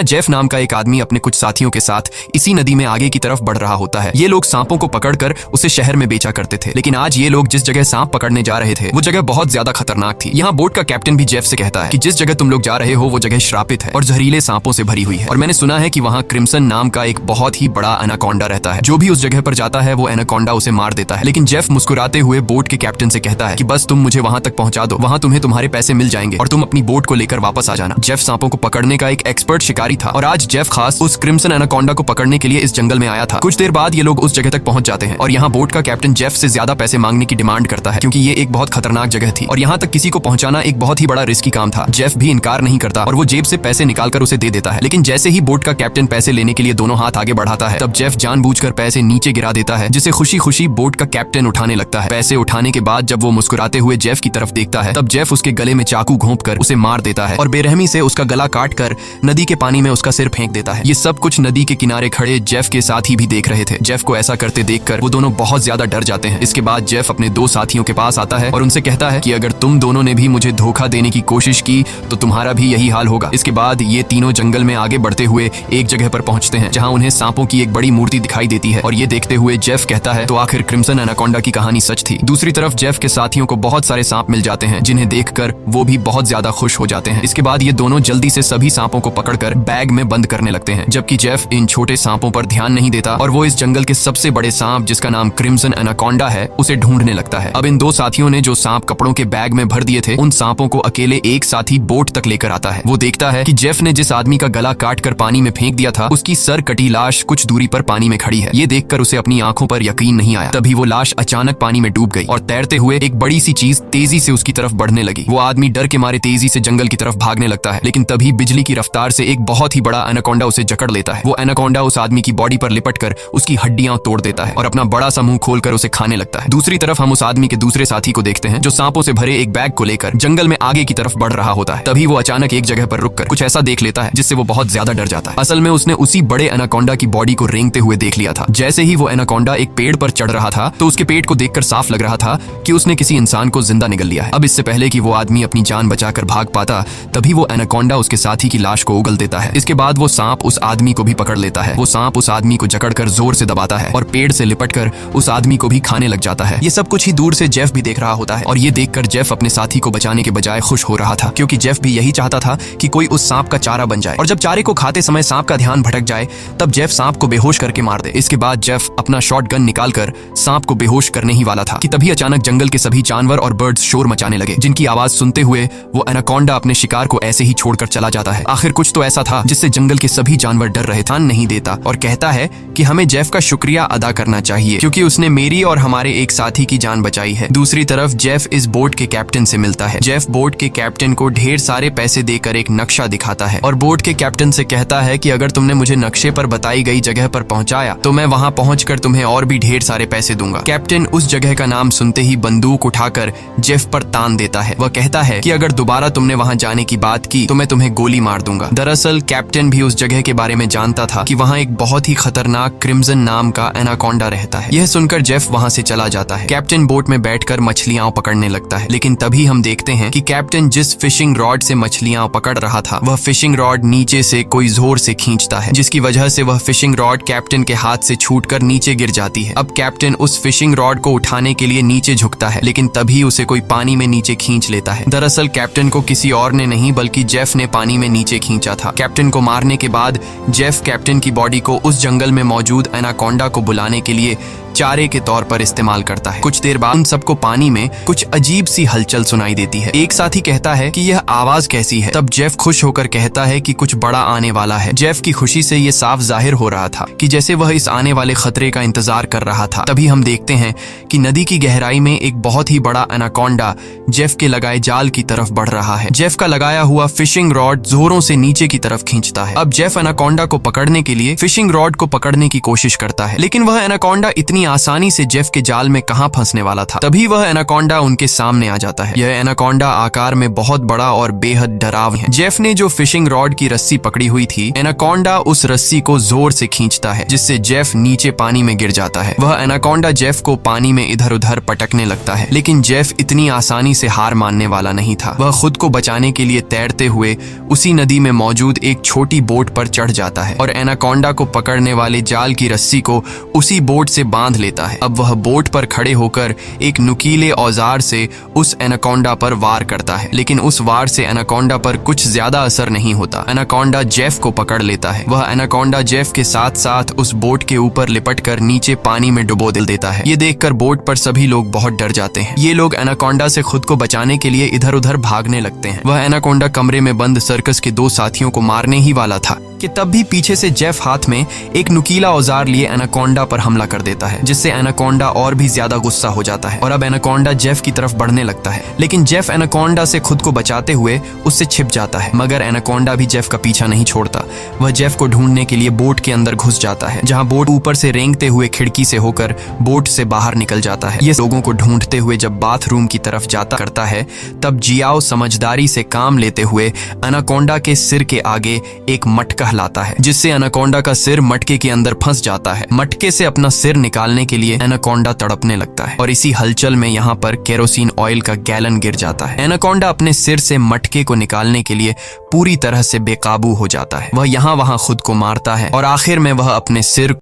Jeff नाम का एक आदमी अपने कुछ साथियों के साथ इसी नदी में आगे की तरफ बढ़ रहा होता है। ये लोग सांपों को पकड़कर उसे शहर में बेचा करते थे, लेकिन आज ये लोग जिस जगह सांप पकड़ने जा रहे थे वो जगह बहुत ज्यादा खतरनाक थी। यहाँ बोट का कैप्टन भी जेफ से कहता है कि जिस जगह तुम लोग जा रहे हो वो जगह श्रापित है और जहरीले सांपों से भरी हुई है, और मैंने सुना है कि वहाँ क्रिम्सन नाम का एक बहुत ही बड़ा एनाकोंडा रहता है। जो भी उस जगह पर जाता है वो एनाकोंडा उसे मार देता है। लेकिन जेफ मुस्कुराते हुए बोट के कैप्टन से कहता है कि बस तुम मुझे वहां तक पहुंचा दो, वहां तुम्हें तुम्हारे पैसे मिल जाएंगे और तुम अपनी बोट को लेकर वापस आ जाना। जेफ सांपों को पकड़ने का एक एक्सपर्ट शिकारी था और आज जेफ खास उस क्रिम्सन एनाकोंडा को पकड़ने के लिए इस जंगल में आया था। कुछ देर बाद ये लोग उस जगह तक पहुंच जाते हैं और यहाँ बोट का कैप्टन जेफ से ज्यादा पैसे मांगने की डिमांड करता है, क्योंकि ये एक बहुत खतरनाक जगह थी और यहाँ तक किसी को पहुंचाना एक बहुत ही बड़ा रिस्की काम था। जेफ भी इनकार नहीं करता और वो जेब से पैसे निकालकर उसे दे देता है। लेकिन जैसे ही बोट का कैप्टन पैसे लेने के लिए दोनों हाथ आगे बढ़ाता है, तब जेफ जानबूझकर पैसे नीचे गिरा देता है, जिसे खुशी खुशी बोट का कैप्टन उठाने लगता है। पैसे उठाने के बाद जब वो मुस्कुराते हुए जेफ की तरफ देखता है, तब जेफ उसके गले में चाकू घोंपकर उसे मार देता है और बेरहमी से उसका गला काटकर नदी के पानी में उसका सिर फेंक देता है। ये सब कुछ नदी के किनारे खड़े जेफ के साथी भी देख रहे थे। जेफ को ऐसा करते देखकर वो दोनों बहुत ज्यादा डर जाते हैं। इसके बाद जेफ अपने दो साथियों के पास आता है और उनसे कहता है कि अगर तुम दोनों ने भी मुझे धोखा देने की कोशिश की तो तुम्हारा भी यही हाल होगा। इसके बाद ये तीनों जंगल में आगे बढ़ते हुए एक जगह पर पहुंचते हैं जहां उन्हें सांपों की एक बड़ी मूर्ति दिखाई देती है और ये देखते हुए जेफ कहता है तो आखिर क्रिम्सन एनाकोंडा की कहानी सच थी। दूसरी तरफ जेफ के साथियों को बहुत सारे सांप मिल जाते हैं जिन्हें देखकर वो भी बहुत ज्यादा खुश हो जाते हैं। इसके बाद ये दोनों जल्दी से सभी सांपों को पकड़कर बैग में बंद करने लगते हैं, जबकि जेफ इन छोटे सांपों पर ध्यान नहीं देता और वो इस जंगल के सबसे बड़े सांप जिसका नाम क्रिम्सन एनाकोंडा है उसे ढूंढने लगता है। अब इन दो साथियों ने जो सांप कपड़ों के बैग में भर दिए थे उन सांपों को अकेले एक साथी बोट तक लेकर आता है। वो देखता है कि जेफ ने जिस आदमी का गला काट कर पानी में फेंक दिया था उसकी सर कटी लाश कुछ दूरी पर पानी में खड़ी है। ये देखकर उसे अपनी आंखों पर यकीन नहीं आया। तभी वो लाश अचानक पानी में डूब गई और तैरते हुए एक बड़ी सी चीज तेजी से उसकी तरफ बढ़ने लगी। वो आदमी डर के मारे तेजी से जंगल की तरफ भागने लगता है, लेकिन तभी बिजली की रफ्तार से एक बहुत ही बड़ा एनाकोंडा उसे जकड़ लेता है। वो एनाकोंडा उस आदमी की बॉडी पर लिपटकर उसकी हड्डियां तोड़ देता है और अपना बड़ा सा मुंह खोलकर उसे खाने लगता है। दूसरी तरफ हम उस आदमी के दूसरे साथी को देखते हैं जो सांपों से भरे एक बैग को लेकर जंगल में आगे की तरफ बढ़ रहा होता है। तभी वो अचानक एक जगह पर रुककर कुछ ऐसा देख लेता है जिससे वो बहुत ज्यादा डर जाता है। असल में उसने उसी बड़े एनाकोंडा की बॉडी को रेंगते हुए देख लिया था। जैसे ही वो एनाकोंडा एक पेड़ पर चढ़ रहा था तो उसके पेट को देखकर साफ लग रहा था कि उसने किसी इंसान को जिंदा निगल लिया है। अब इससे पहले कि वो आदमी अपनी जान बचाकर भाग पाता, तभी वो एनाकोंडा उसके साथी की लाश को उगल देता है। इसके बाद वो सांप उस आदमी को भी पकड़ लेता है। वो सांप उस आदमी को जकड़कर जोर से दबाता है और पेड़ से लिपटकर उस आदमी को भी खाने लग जाता है। ये सब कुछ ही दूर से जेफ भी देख रहा होता है और ये देखकर जेफ अपने साथी को बचाने के बजाय खुश हो रहा था, क्योंकि जेफ भी यही चाहता था कि कोई उस सांप का चारा बन जाए और जब चारे को खाते समय सांप का ध्यान भटक जाए तब जेफ सांप को बेहोश करके मार दे। इसके बाद जेफ अपना शॉटगन निकालकर सांप को बेहोश करने ही वाला था कि तभी अचानक जंगल के सभी जानवर और बर्ड्स शोर मचाने लगे, जिनकी आवाज सुनते हुए वो एनाकोंडा अपने शिकार को ऐसे ही छोड़कर चला जाता है। आखिर कुछ तो ऐसा था जिससे जंगल के सभी जानवर डर रहे। ध्यान नहीं देता और कहता है कि हमें जेफ का शुक्रिया अदा करना चाहिए क्योंकि उसने मेरी और हमारे एक साथी की जान बचाई है। दूसरी तरफ जेफ इस बोट के कैप्टन से मिलता है। जेफ बोट के कैप्टन को ढेर सारे पैसे देकर एक नक्शा दिखाता है और बोट के कैप्टन से कहता है कि अगर तुमने मुझे नक्शे पर बताई गई जगह पर पहुंचाया तो मैं वहां पहुंचकर तुम्हें और भी ढेर सारे पैसे दूंगा। कैप्टन उस जगह का नाम सुनते ही बंदूक उठाकर जेफ पर तान देता है। वह कहता है कि अगर दोबारा तुमने वहां जाने की बात की तो मैं तुम्हें गोली मार दूंगा। दरअसल कैप्टन भी उस जगह के बारे में जानता था कि वहां एक बहुत ही खतरनाक क्रिम्सन नाम का एनाकोंडा रहता है। यह सुनकर जेफ वहां से चला जाता है। कैप्टन बोट में बैठकर मछलियां पकड़ने लगता है, लेकिन तभी हम देखते हैं कि कैप्टन जिस फिशिंग रॉड से मछलियां पकड़ रहा था वह फिशिंग रॉड नीचे से कोई जोर से खींचता है, जिसकी वजह से वह फिशिंग रॉड कैप्टन के हाथ से छूटकर नीचे गिर जाती है। अब कैप्टन उस फिशिंग रॉड को उठाने के लिए नीचे झुकता है, लेकिन तभी उसे कोई पानी में नीचे खींच लेता है। दरअसल कैप्टन को किसी और ने नहीं बल्कि जेफ ने पानी में नीचे खींचा था। कैप्टन को मारने के बाद जेफ कैप्टन की बॉडी को उस जंगल में मौजूद एनाकोंडा को बुलाने के लिए चारे के तौर पर इस्तेमाल करता है। कुछ देर बाद उन सबको पानी में कुछ अजीब सी हलचल सुनाई देती है। एक साथी कहता है कि यह आवाज कैसी है। तब जेफ खुश होकर कहता है कि कुछ बड़ा आने वाला है। जेफ की खुशी से यह साफ जाहिर हो रहा था कि जैसे वह इस आने वाले खतरे का इंतजार कर रहा था। तभी हम देखते हैं कि नदी की गहराई में एक बहुत ही बड़ा एनाकोंडा जेफ के लगाए जाल की तरफ बढ़ रहा है। जेफ का लगाया हुआ फिशिंग रॉड जोरों से नीचे की तरफ खींचता है। अब जेफ एनाकोंडा को पकड़ने के लिए फिशिंग रॉड को पकड़ने की कोशिश करता है, लेकिन वह एनाकोंडा इतनी आसानी से जेफ के जाल में कहां फंसने वाला था। तभी वह एनाकोंडा उनके सामने आ जाता है। यह एनाकोंडा आकार में बहुत बड़ा और बेहद डरावनी है। जेफ ने जो फिशिंग रॉड की रस्सी पकड़ी हुई थी, एनाकोंडा उस रस्सी को जोर से खींचता है, जिससे जेफ नीचे पानी में गिर जाता है। वह एनाकोंडा जेफ को पानी में इधर उधर पटकने लगता है, लेकिन जेफ इतनी आसानी से हार मानने वाला नहीं था। वह खुद को बचाने के लिए तैरते हुए उसी नदी में मौजूद एक छोटी बोट पर चढ़ जाता है और एनाकोंडा को पकड़ने वाले जाल की रस्सी को उसी बोट से बांध लेता है। अब वह बोट पर खड़े होकर एक नुकीले औजार से उस एनाकोंडा पर वार करता है, लेकिन उस वार से एनाकोंडा पर कुछ ज्यादा असर नहीं होता। एनाकोंडा जेफ को पकड़ लेता है। वह एनाकोंडा जेफ के साथ साथ उस बोट के ऊपर लिपटकर नीचे पानी में डुबो देता है। ये देखकर बोट पर सभी लोग बहुत डर जाते हैं। ये लोग एनाकोंडा से खुद को बचाने के लिए इधर उधर भागने लगते हैं। वह एनाकोंडा कमरे में बंद सर्कस के 2 साथियों को मारने ही वाला था कि तब भी पीछे से जेफ हाथ में एक नुकीला औजार लिए एनाकोंडा पर हमला कर देता है, जिससे एनाकोंडा और भी ज्यादा गुस्सा हो जाता है और अब एनाकोंडा जेफ की तरफ बढ़ने लगता है। लेकिन जेफ एनाकोंडा से खुद को बचाते हुए उससे छिप जाता है, मगर एनाकोंडा भी जेफ का पीछा नहीं छोड़ता। वह जेफ को ढूंढने के लिए बोट के अंदर घुस जाता है, जहां बोट ऊपर से रेंगते हुए खिड़की से होकर बोट से बाहर निकल जाता है। ये लोगों को ढूंढते हुए जब बाथरूम की तरफ जाता करता है, तब जियाओ समझदारी से काम लेते हुए एनाकोंडा के सिर के आगे एक मटका लाता है, जिससे एनाकोंडा का सिर मटके के अंदर फंस जाता है। मटके से अपना सिर निकालने के लिए एनाकोंडा तड़पने लगता है और इसी हलचल में यहाँ पर केरोसिन ऑयल का गैलन गिर जाता है। एनाकोंडा अपने सिर से मटके को निकालने के लिए पूरी तरह से बेकाबू हो जाता है। वह यहाँ वहां खुद को मारता है और आखिर में वह अपने सिर